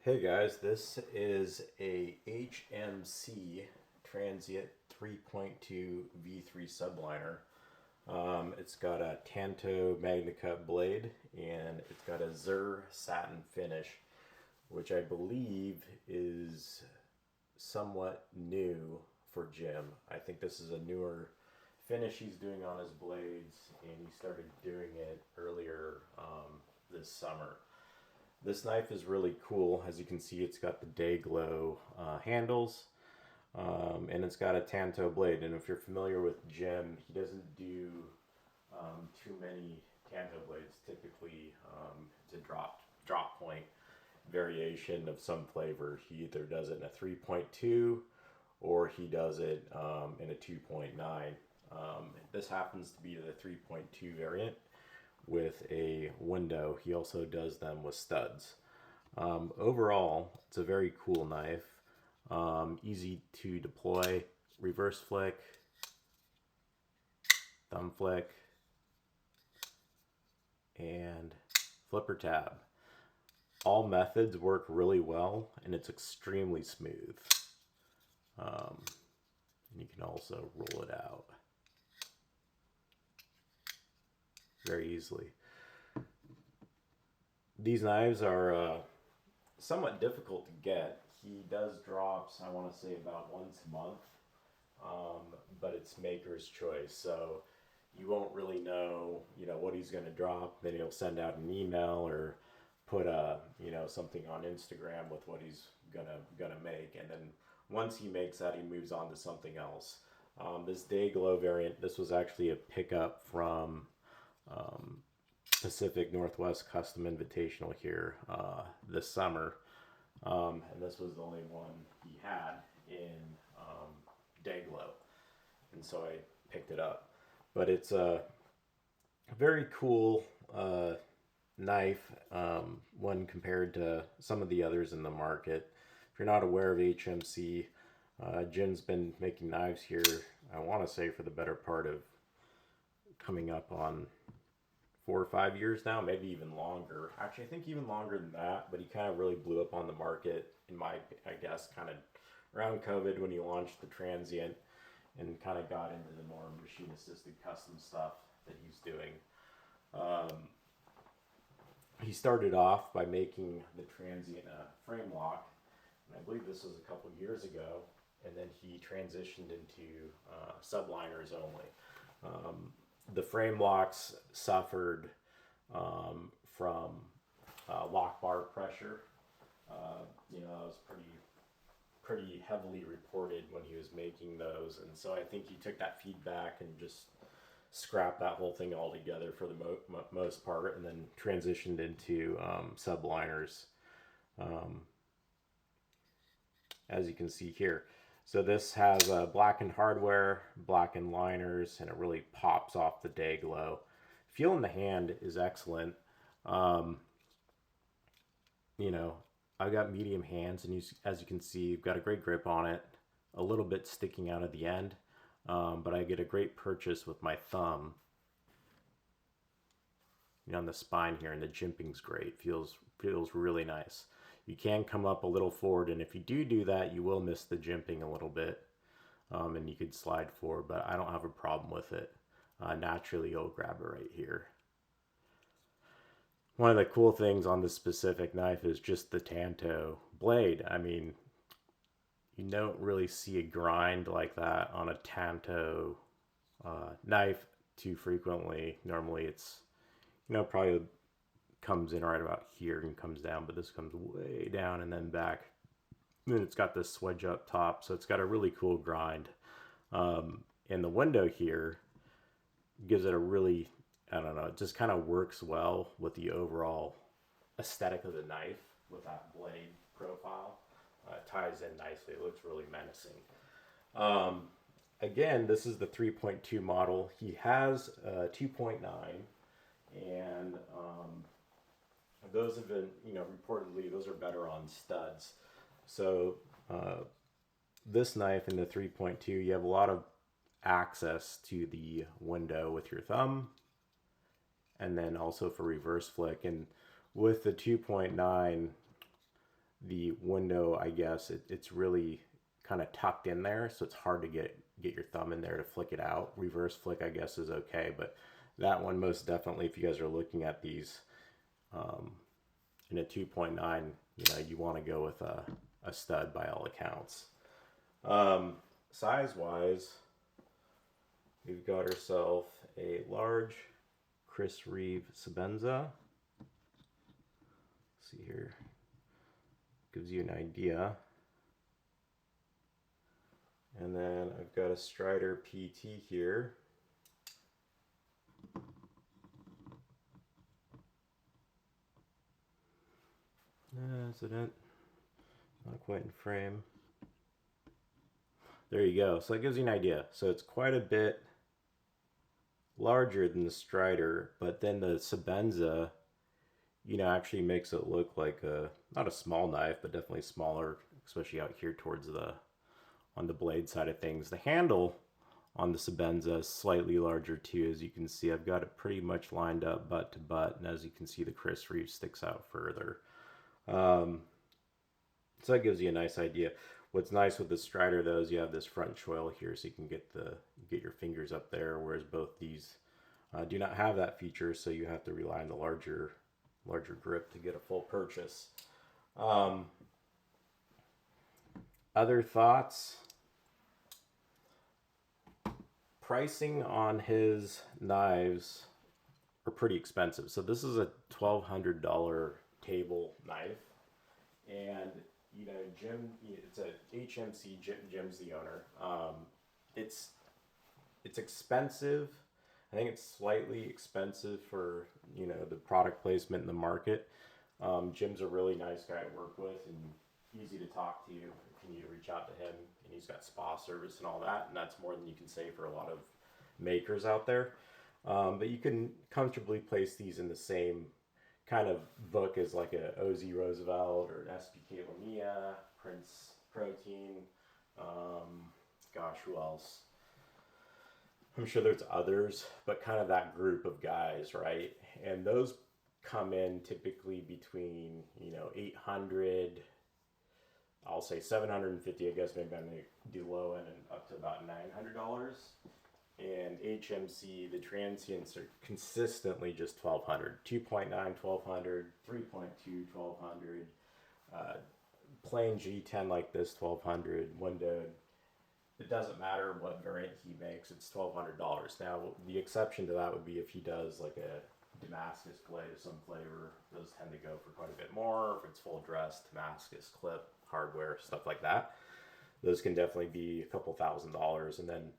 Hey guys, this is a HMC Transient 3.2 V3 subliner. It's got a Tanto Magnucut blade and it's got a Zur satin finish, which I believe is somewhat new for Jim. I think this is a newer finish he's doing on his blades, and he started doing it earlier this summer. This knife is really cool. As you can see, it's got the DayGlo handles, and it's got a Tanto blade. And if you're familiar with Jim, he doesn't do too many Tanto blades. Typically, it's a drop point variation of some flavor. He either does it in a 3.2 or he does it in a 2.9. This happens to be the 3.2 variant with a window. He also does them with studs. Overall, it's a very cool knife. Easy to deploy, reverse flick, thumb flick, and flipper tab. All methods work really well, and it's extremely smooth. And you can also roll it out very easily. These knives are somewhat difficult to get. He does drops, I want to say, about once a month, but it's maker's choice. So you won't really know, what he's going to drop. Then he'll send out an email or put something on Instagram with what he's gonna make, and then once he makes that, he moves on to something else. This DayGlo variant, this was actually a pickup from Pacific Northwest Custom Invitational here this summer, and this was the only one he had in DayGlo, and so I picked it up. But it's a very cool knife when compared to some of the others in the market. If you're not aware of HMC, Jim's been making knives here, I want to say, for the better part of coming up on 4 or 5 years now, maybe even longer. Actually, I think even longer than that, but he kind of really blew up on the market, I guess, kind of around COVID when he launched the Transient and kind of got into the more machine-assisted custom stuff that he's doing. He started off by making the Transient frame lock, and I believe this was a couple years ago, and then he transitioned into subliners only. The frame locks suffered from lock bar pressure. That was pretty heavily reported when he was making those, and so I think he took that feedback and just scrapped that whole thing altogether for the most part, and then transitioned into subliners, as you can see here. So this has blackened hardware, blackened liners, and it really pops off the DayGlo. Feel in the hand is excellent. I've got medium hands, and as you can see, you've got a great grip on it, a little bit sticking out at the end, but I get a great purchase with my thumb on the spine here, and the jimping's great. Feels really nice. You can come up a little forward, and if you do that, you will miss the jimping a little bit, and you could slide forward, but I don't have a problem with it. Naturally, you'll grab it right here. One of the cool things on this specific knife is just the Tanto blade. I mean, you don't really see a grind like that on a Tanto knife too frequently. Normally it's, probably comes in right about here and comes down, but this comes way down and then back. And then it's got this swedge up top, so it's got a really cool grind. And the window here gives it a really, I don't know, it just kind of works well with the overall aesthetic of the knife with that blade profile. It ties in nicely. It looks really menacing. Again, this is the 3.2 model. He has 2.9, and those have been, reportedly, those are better on studs. So this knife in the 3.2, you have a lot of access to the window with your thumb, and then also for reverse flick. And with the 2.9, the window, I guess, it's really kind of tucked in there, so it's hard to get your thumb in there to flick it out. Reverse flick, I guess, is okay, but that one most definitely, if you guys are looking at these in a 2.9, you know, you want to go with a stud by all accounts. Size-wise, we've got ourselves a large Chris Reeve Sebenza. See here, gives you an idea. And then I've got a Strider PT here. Is it in? Not quite in frame. There you go. So that gives you an idea. So it's quite a bit larger than the Strider, but then the Sebenza, you know, actually makes it look like not a small knife, but definitely smaller, especially out here towards on the blade side of things. The handle on the Sebenza is slightly larger too, as you can see. I've got it pretty much lined up butt to butt, and as you can see, the Chris Reeve sticks out further. So that gives you a nice idea. What's nice with the Strider though is you have this front choil here, so you can get your fingers up there, whereas both these do not have that feature, so you have to rely on the larger grip to get a full purchase. Other thoughts? Pricing on his knives are pretty expensive. So this is a $1,200 table knife, and you know, Jim, it's a HMC. Jim's the owner. It's expensive. I think it's slightly expensive for, you know, the product placement in the market. Jim's a really nice guy to work with and easy to talk to if you need to reach out to him, and he's got spa service and all that, and that's more than you can say for a lot of makers out there. But you can comfortably place these in the same kind of book as like a OZ Roosevelt or an SPK Lamia, Prince Protein. Gosh, who else? I'm sure there's others, but kind of that group of guys, right? And those come in typically between, you know, 800, I'll say 750, I guess maybe on the low end, and up to about $900. And HMC, the transients are consistently just 1200, 2.9, 1200, 3.2, 1200, plain G10 like this, 1200, windowed. It doesn't matter what variant he makes, it's $1,200. Now, the exception to that would be if he does like a Damascus blade of some flavor. Those tend to go for quite a bit more. If it's full dress, Damascus clip, hardware, stuff like that. Those can definitely be a couple $1,000s. And then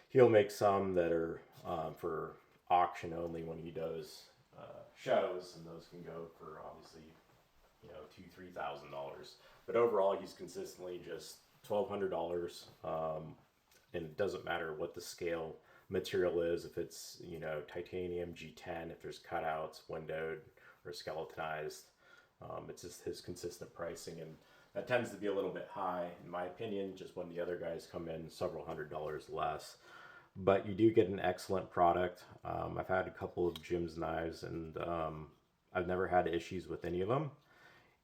he'll make some that are for auction only when he does shows, and those can go for obviously, you know, $2,000-3,000. But overall, he's consistently just $1,200, and it doesn't matter what the scale material is. If it's, you know, titanium G10, if there's cutouts, windowed or skeletonized, it's just his consistent pricing, and that tends to be a little bit high in my opinion, just when the other guys come in several $100s less. But you do get an excellent product. I've had a couple of Jim's knives, and I've never had issues with any of them.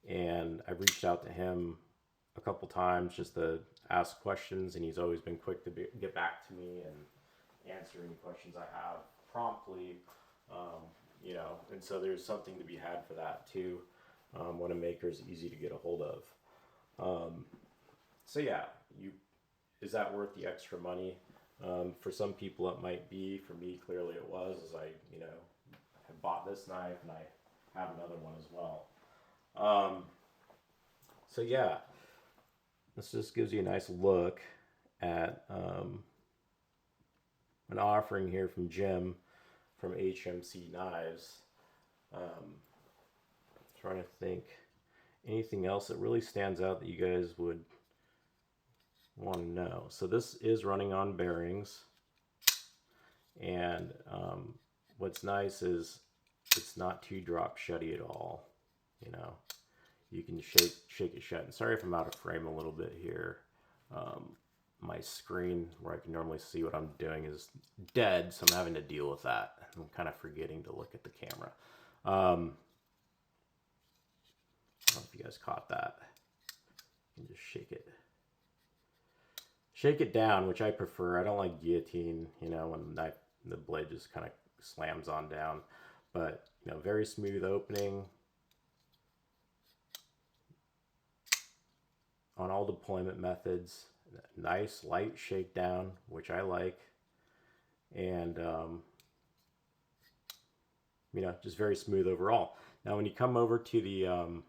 And I've reached out to him a couple times just to ask questions, and he's always been quick to get back to me and answer any questions I have promptly. You know, and so there's something to be had for that too, when a maker is easy to get a hold of. So yeah, is that worth the extra money? For some people it might be. For me, clearly it was, as I, you know, have bought this knife and I have another one as well. So yeah, this just gives you a nice look at an offering here from Jim from HMC Knives. Trying to think anything else that really stands out that you guys would want to know. So this is running on bearings, and what's nice is it's not too drop shutty at all. You know, you can shake it shut. And sorry if I'm out of frame a little bit here. My screen where I can normally see what I'm doing is dead, so I'm having to deal with that. I'm kind of forgetting to look at the camera. I don't know if you guys caught that. You can just shake it down, which I prefer. I don't like guillotine, you know, when the blade just kind of slams on down. But, you know, very smooth opening on all deployment methods. Nice light shakedown, which I like. And, you know, just very smooth overall. Now, when you come over to the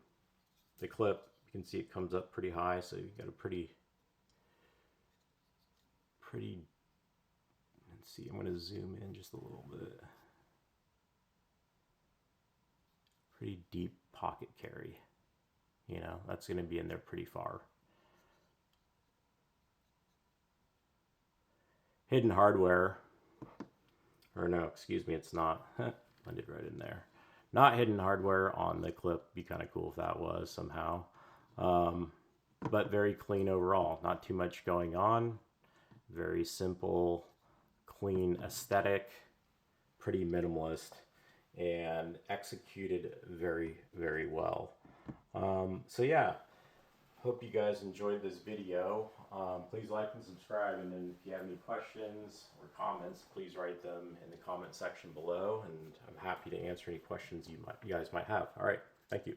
clip, you can see it comes up pretty high, so you've got a pretty, let's see, I'm going to zoom in just a little bit. Pretty deep pocket carry. You know, that's going to be in there pretty far. Hidden hardware, or no, excuse me, it's not. Blended right in there. Not hidden hardware on the clip. Be kind of cool if that was somehow. But very clean overall. Not too much going on. Very simple, clean aesthetic. Pretty minimalist. And executed very, very well. So yeah, hope you guys enjoyed this video. Please like and subscribe, and then if you have any questions or comments, please write them in the comment section below, and I'm happy to answer any questions you guys might have. All right, thank you.